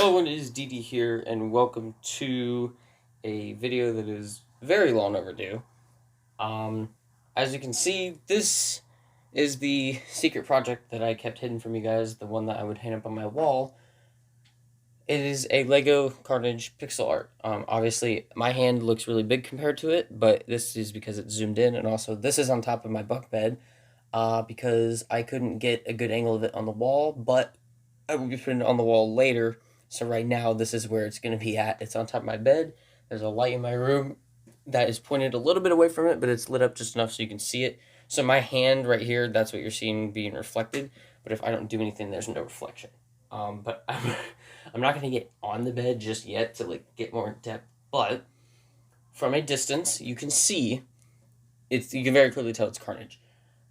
Hello, it is DD here, and welcome to a video that is very long overdue. Um, as you can see, this is the secret project that I kept hidden from you guys, the one that I would hang up on my wall. It is a Lego Carnage pixel art. Obviously, my hand looks really big compared to it, but this is because it's zoomed in, and also this is on top of my bunk bed, because I couldn't get a good angle of it on the wall, but I will be putting it on the wall later. So right now, this is where it's going to be at. It's on top of my bed. There's a light in my room that is pointed a little bit away from it, but it's lit up just enough so you can see it. So my hand right here, that's what you're seeing being reflected. But if I don't do anything, there's no reflection. But I'm not going to get on the bed just yet to like get more in depth. But from a distance, you can see it's. You can very clearly tell it's Carnage.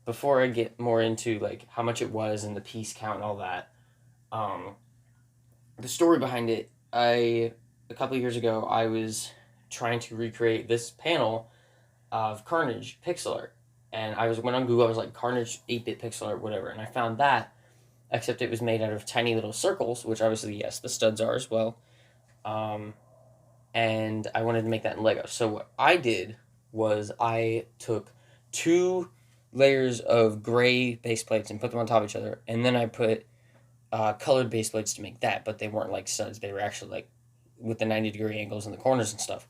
Before I get more into like how much it was and the piece count and all that, um, the story behind it, a couple of years ago I was trying to recreate this panel of Carnage pixel art, and went on Google. I was like Carnage 8-bit pixel art, whatever, and I found that. Except it was made out of tiny little circles, which obviously yes, the studs are as well. Um, and I wanted to make that in Lego. So what I did was I took two layers of gray base plates and put them on top of each other, and then I put colored base plates to make that, but they weren't like studs. They were actually like with the 90-degree angles in the corners and stuff.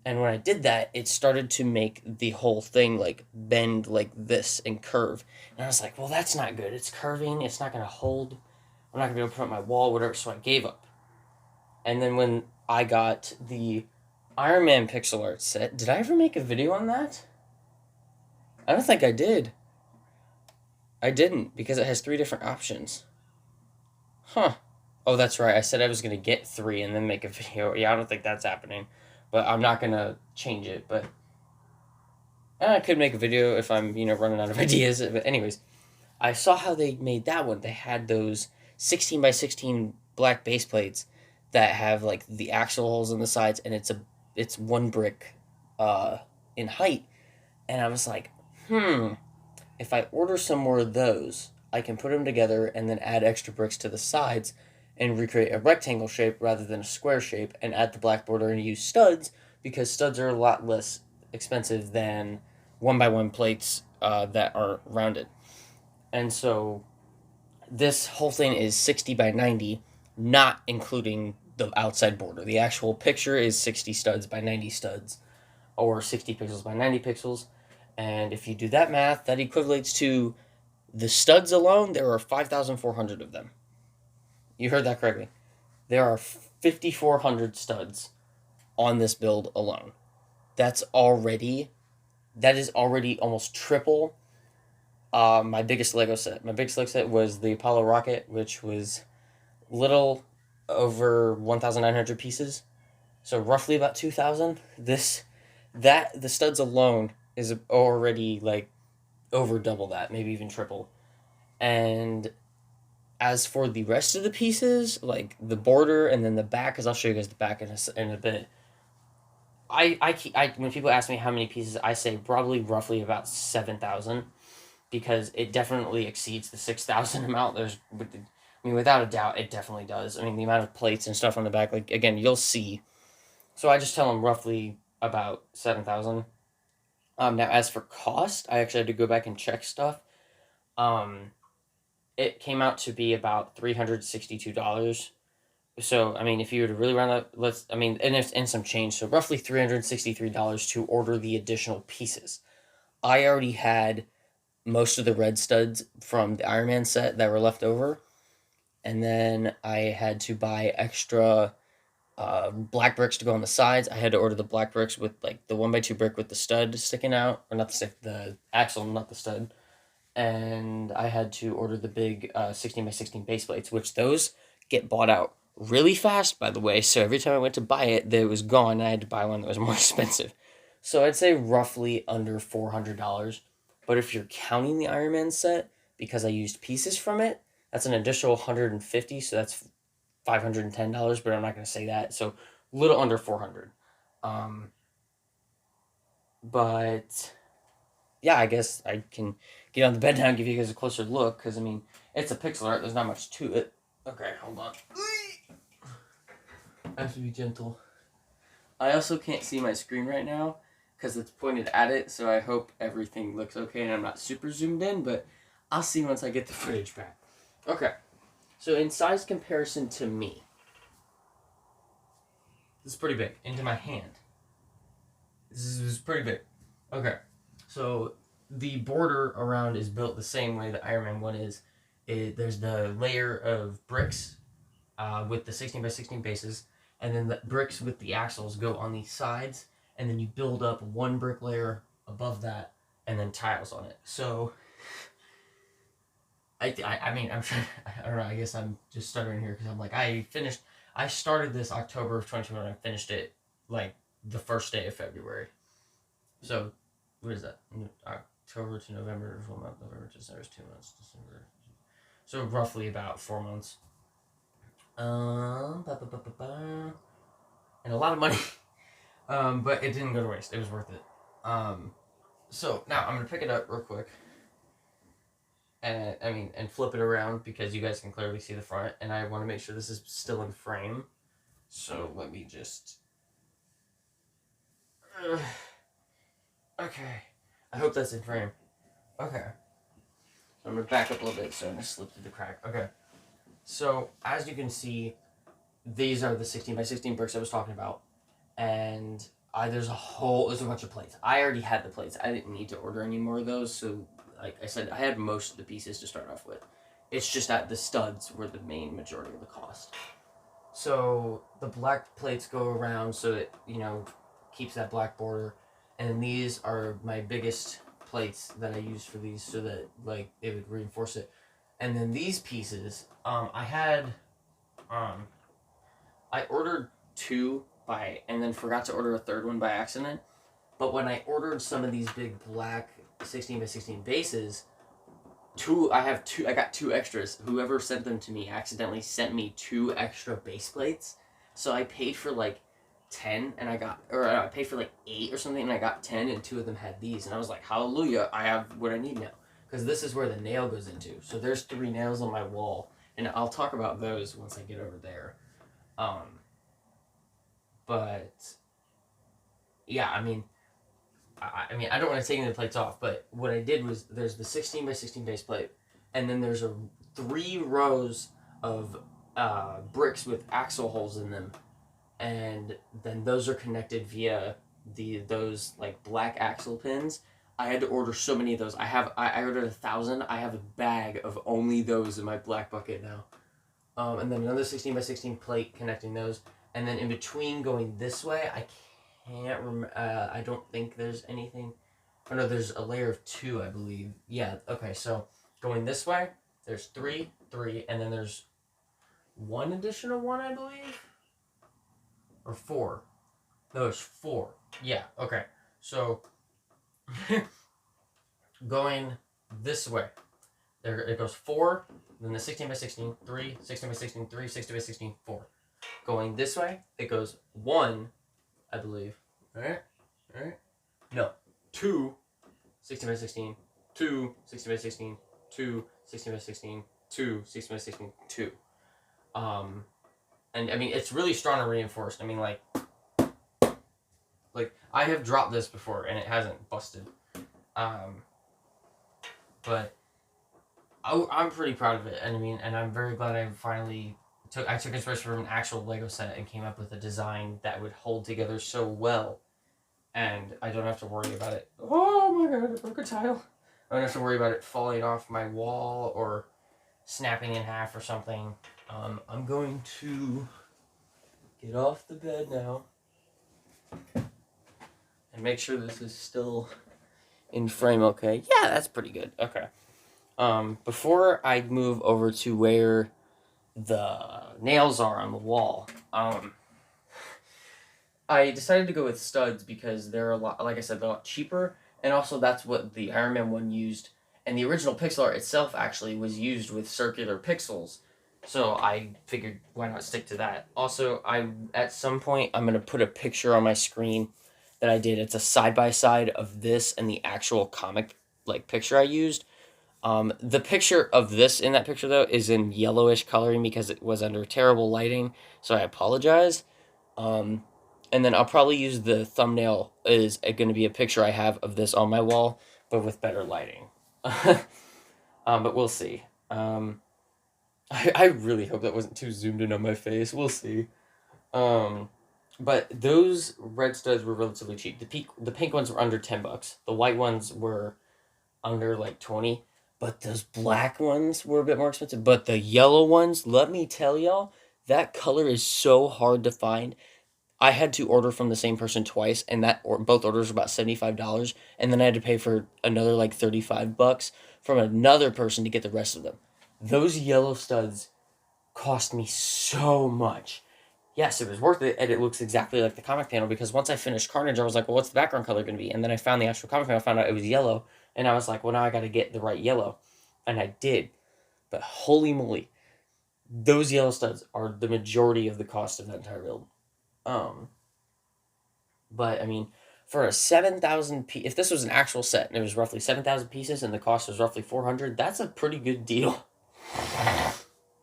And when I did that, it started to make the whole thing like bend like this and curve. And I was like, well, that's not good. It's curving. It's not going to hold. I'm not going to be able to put it on my wall, whatever. So I gave up. And then when I got the Iron Man pixel art set, did I ever make a video on that? I don't think I did. I didn't because it has three different options. Huh. Oh, that's right. I said I was going to get three and then make a video. Yeah, I don't think that's happening. But I'm not going to change it. But I could make a video if I'm, running out of ideas. But anyways, I saw how they made that one. They had those 16 by 16 black base plates that have like the axle holes in the sides, and it's one brick in height. And I was like, if I order some more of those, I can put them together and then add extra bricks to the sides and recreate a rectangle shape rather than a square shape, and add the black border and use studs, because studs are a lot less expensive than one by one plates that are rounded. And so this whole thing is 60 by 90, not including the outside border. The actual picture is 60 studs by 90 studs, or 60 pixels by 90 pixels. And if you do that math, that equates to the studs alone, there are 5,400 of them. You heard that correctly. There are 5,400 studs on this build alone. That is already almost triple my biggest Lego set. My biggest Lego set was the Apollo rocket, which was little over 1,900 pieces. So roughly about 2,000. The studs alone is already like over double that, maybe even triple. And as for the rest of the pieces, like the border and then the back, because I'll show you guys the back in a bit. I when people ask me how many pieces, I say probably roughly about 7,000, because it definitely exceeds the 6,000 amount. Without a doubt, it definitely does. I mean, the amount of plates and stuff on the back, like again, you'll see. So I just tell them roughly about 7,000. Now as for cost, I actually had to go back and check stuff. It came out to be about $362. So, I mean, if you were to really round up, and some change, so roughly $363 to order the additional pieces. I already had most of the red studs from the Iron Man set that were left over, and then I had to buy extra black bricks to go on the sides. I had to order the black bricks with like the 1x2 brick with the stud sticking out, or not the axle, not the stud. And I had to order the big 16 by 16 base plates, which those get bought out really fast, by the way. So every time I went to buy it, it was gone, and I had to buy one that was more expensive. So I'd say roughly under $400. But if you're counting the Iron Man set, because I used pieces from it, that's an additional 150. So that's $510. But I'm not going to say that. So a little under 400. But yeah, I guess I can get on the bed now and give you guys a closer look, because, I mean, it's a pixel art. There's not much to it. Okay, hold on. I have to be gentle. I also can't see my screen right now because it's pointed at it, so I hope everything looks okay and I'm not super zoomed in, but I'll see once I get the footage back. Okay, so in size comparison to me, this is pretty big. Into my hand. This is pretty big. Okay, so the border around is built the same way that Iron Man 1 is. There's the layer of bricks with the 16 by 16 bases, and then the bricks with the axles go on these sides, and then you build up one brick layer above that, and then tiles on it. So, I mean, I'm sure, I don't know, I guess I'm just stuttering here because I'm like, I started this October of 2021, and I finished it, like, the first day of February. So, what is that? October to November is 1 month, November to December is 2 months, December. So, roughly about 4 months. And a lot of money. But it didn't go to waste. It was worth it. So now I'm gonna pick it up real quick. And flip it around because you guys can clearly see the front, and I want to make sure this is still in frame. So let me just. Okay. I hope that's in frame. Okay. So I'm gonna back up a little bit so I'm gonna slip through the crack. Okay. So, as you can see, these are the 16 by 16 bricks I was talking about. And there's a bunch of plates. I already had the plates. I didn't need to order any more of those. So, like I said, I had most of the pieces to start off with. It's just that the studs were the main majority of the cost. So, the black plates go around so it, keeps that black border. And these are my biggest plates that I use for these so that, like, it would reinforce it. And then these pieces, I ordered 2 and then forgot to order a third one by accident. But when I ordered some of these big black 16 by 16 bases, I got 2 extras. Whoever sent them to me accidentally sent me 2 extra base plates. So I paid for like 10 and I paid for like 8 or something and I got 10 and 2 of them had these. And I was like, hallelujah, I have what I need now. Because this is where the nail goes into. So there's 3 nails on my wall, and I'll talk about those once I get over there. But yeah, I mean, I don't want to take any of the plates off, but what I did was there's the 16 by 16 base plate, and then there's 3 rows of bricks with axle holes in them, and then those are connected via those like black axle pins. I had to order so many of those. I ordered 1,000. I have a bag of only those in my black bucket now. And then another 16 by 16 plate connecting those. And then in between going this way, I can't remember. I don't think there's anything. Oh no, there's a layer of 2, I believe. Yeah. Okay. So going this way, there's 3, and then there's 1 additional one, I believe, or 4. No, there's 4. Yeah. Okay. So. Going this way, there it goes 4, then the 16 by 16, 3, 16 by 16, 3, 16 by 16, 4. Going this way, it goes 1, I believe. Alright? No, 2, 16 by 16, 2, 16 by 16, 2, 16 by 16, 2, 16 by 16, 2. And I mean, it's really strong and reinforced. I mean, like I have dropped this before and it hasn't busted. But I'm pretty proud of it. And I mean, and I'm very glad I finally took inspiration from an actual Lego set and came up with a design that would hold together so well. And I don't have to worry about it. Oh my god, I broke a tile. I don't have to worry about it falling off my wall or snapping in half or something. I'm going to get off the bed now. And make sure this is still in frame okay. Yeah, that's pretty good. Okay. Before I move over to where the nails are on the wall, I decided to go with studs because they're a lot, like I said, they're a lot cheaper, and also that's what the Iron Man 1 used, and the original pixel art itself actually was used with circular pixels, so I figured why not stick to that. Also, at some point, I'm going to put a picture on my screen that I did. It's a side-by-side of this and the actual comic picture I used. The picture of this in that picture, though, is in yellowish coloring because it was under terrible lighting, so I apologize. And then I'll probably use the thumbnail is going to be a picture I have of this on my wall, but with better lighting. But we'll see. I really hope that wasn't too zoomed in on my face. We'll see. Um, but those red studs were relatively cheap. The pink ones were under $10. The white ones were under like 20. But those black ones were a bit more expensive. But the yellow ones, let me tell y'all, that color is so hard to find. I had to order from the same person twice, and both orders were about $75, and then I had to pay for another like $35 from another person to get the rest of them. Those yellow studs cost me so much. Yes, it was worth it, and it looks exactly like the comic panel, because once I finished Carnage, I was like, well, what's the background color going to be? And then I found the actual comic panel, found out it was yellow, and I was like, well, now I got to get the right yellow. And I did. But holy moly, those yellow studs are the majority of the cost of that entire build. Um, but I mean, for a 7,000 piece, if this was an actual set and it was roughly 7,000 pieces and the cost was roughly 400, that's a pretty good deal.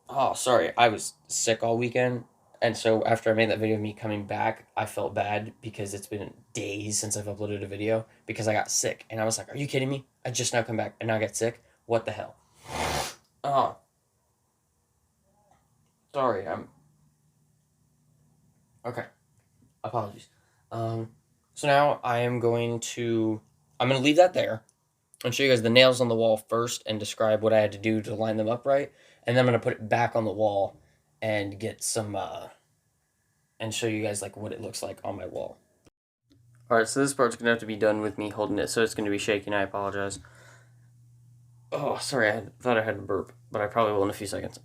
Oh, sorry, I was sick all weekend, and so after I made that video of me coming back, I felt bad because it's been days since I've uploaded a video because I got sick, and I was like, "Are you kidding me? I just now come back and now I get sick. What the hell?" Oh, sorry. I'm okay. Apologies. Um, so now I'm gonna leave that there and show you guys the nails on the wall first and describe what I had to do to line them up right, and then I'm gonna put it back on the wall and get some and show you guys like what it looks like on my wall. All right, so this part's gonna have to be done with me holding it, so it's gonna be shaking. I apologize. Oh, sorry, thought I had to burp, but I probably will in a few seconds.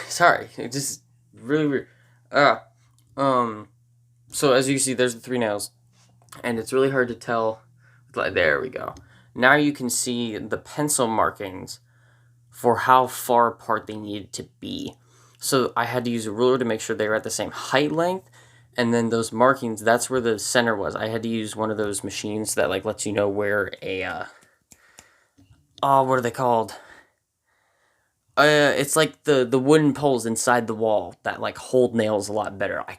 Sorry, it just really weird. Ah, so as you can see, there's the three nails, and it's really hard to tell. Like, there we go. Now you can see the pencil markings for how far apart they needed to be. So I had to use a ruler to make sure they were at the same height length, and then those markings, that's where the center was. I had to use one of those machines that like lets you know where a what are they called? It's like the wooden poles inside the wall that like hold nails a lot better. I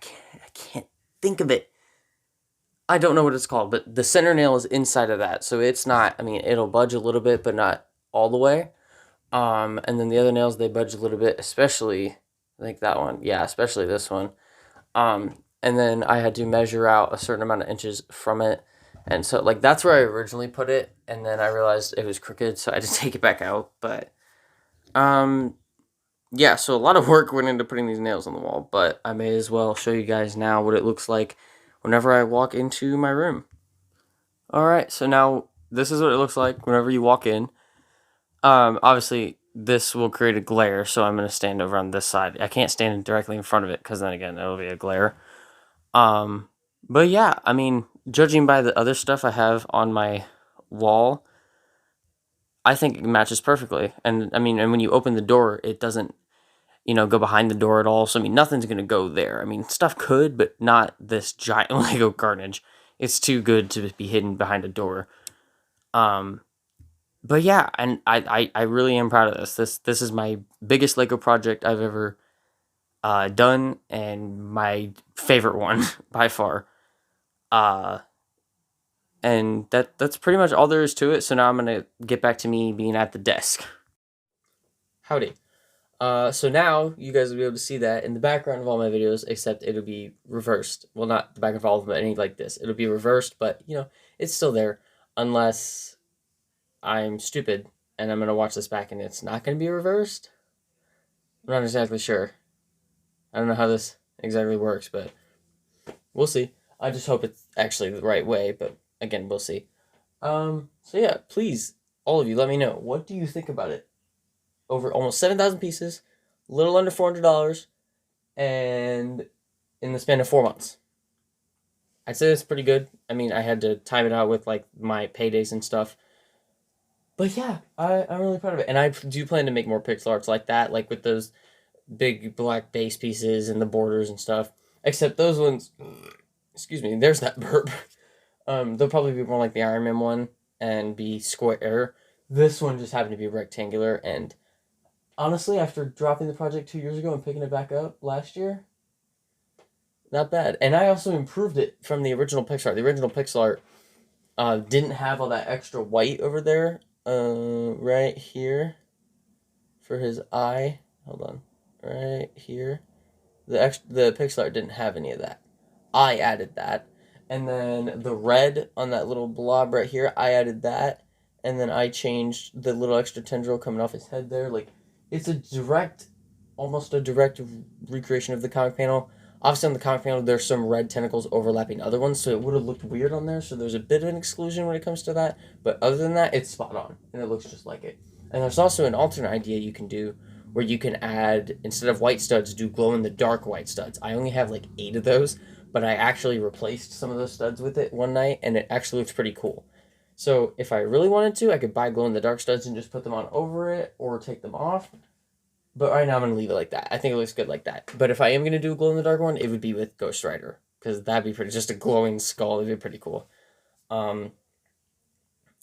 can't think of it. I don't know what it's called, but the center nail is inside of that, so it's not. I mean, it'll budge a little bit, but not all the way. And then the other nails, they budge a little bit, especially I think that one. Yeah, especially this one. And then I had to measure out a certain amount of inches from it, and so like that's where I originally put it, and then I realized it was crooked, so I had to take it back out. But yeah, so a lot of work went into putting these nails on the wall, but I may as well show you guys now what it looks like whenever I walk into my room. Alright, so now this is what it looks like whenever you walk in. Obviously, this will create a glare, so I'm going to stand over on this side. I can't stand directly in front of it, because then again, it'll be a glare. But yeah, I mean, judging by the other stuff I have on my wall, I think it matches perfectly. And I mean, and when you open the door, it doesn't, go behind the door at all. So I mean, nothing's gonna go there. I mean, stuff could, but not this giant Lego Carnage. It's too good to be hidden behind a door. Um, but yeah, and I really am proud of this. This is my biggest Lego project I've ever done, and my favorite one by far. Uh, and that's pretty much all there is to it. So now I'm gonna get back to me being at the desk. Howdy. So now you guys will be able to see that in the background of all my videos, except it'll be reversed. Well, not the background of all of them, but anything like this. It'll be reversed, but, it's still there, unless I'm stupid, and I'm going to watch this back, and it's not going to be reversed. I'm not exactly sure. I don't know how this exactly works, but we'll see. I just hope it's actually the right way, but, again, we'll see. So yeah, please, all of you, let me know. What do you think about it? Over almost 7,000 pieces, a little under $400, and in the span of 4 months. I'd say that's pretty good. I mean, I had to time it out with like my paydays and stuff. But yeah, I'm really proud of it. And I do plan to make more pixel arts like that, like with those big black base pieces and the borders and stuff. Except those ones, excuse me, there's that burp. They'll probably be more like the Iron Man one and be square. This one just happened to be rectangular, and honestly, after dropping the project 2 years ago and picking it back up last year, not bad. And I also improved it from the original pixel art. The original pixel art didn't have all that extra white over there, right here, for his eye. Hold on, right here. The pixel art didn't have any of that. I added that. And then the red on that little blob right here, I added that. And then I changed the little extra tendril coming off his head there. Like, it's almost a direct recreation of the comic panel. Obviously, on the comic panel, there's some red tentacles overlapping other ones, so it would have looked weird on there. So there's a bit of an exclusion when it comes to that. But other than that, it's spot on, and it looks just like it. And there's also an alternate idea you can do where you can add, instead of white studs, do glow-in-the-dark white studs. I only have like 8 of those, but I actually replaced some of those studs with it one night, and it actually looks pretty cool. So if I really wanted to, I could buy glow-in-the-dark studs and just put them on over it, or take them off. But right now I'm going to leave it like that. I think it looks good like that. But if I am going to do a glow-in-the-dark one, it would be with Ghost Rider, because that'd be pretty, just a glowing skull, it'd be pretty cool. And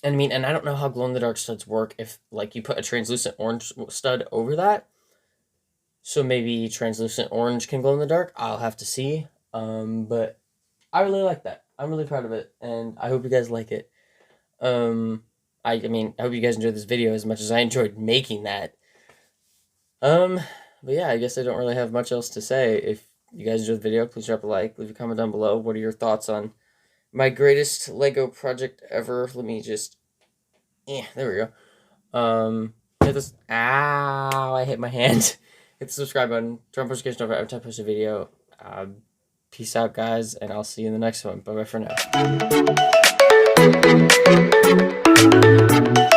I mean, and I don't know how glow-in-the-dark studs work if, like, you put a translucent orange stud over that. So maybe translucent orange can glow in the dark. I'll have to see. But I really like that. I'm really proud of it, and I hope you guys like it. I mean, I hope you guys enjoyed this video as much as I enjoyed making that. But yeah, I guess I don't really have much else to say. If you guys enjoyed the video, please drop a like, leave a comment down below. What are your thoughts on my greatest Lego project ever? Let me just, there we go. Hit this. Ow! I hit my hand. Hit the subscribe button. Turn on notifications over every time I post a video. Peace out, guys, and I'll see you in the next one. Bye bye for now.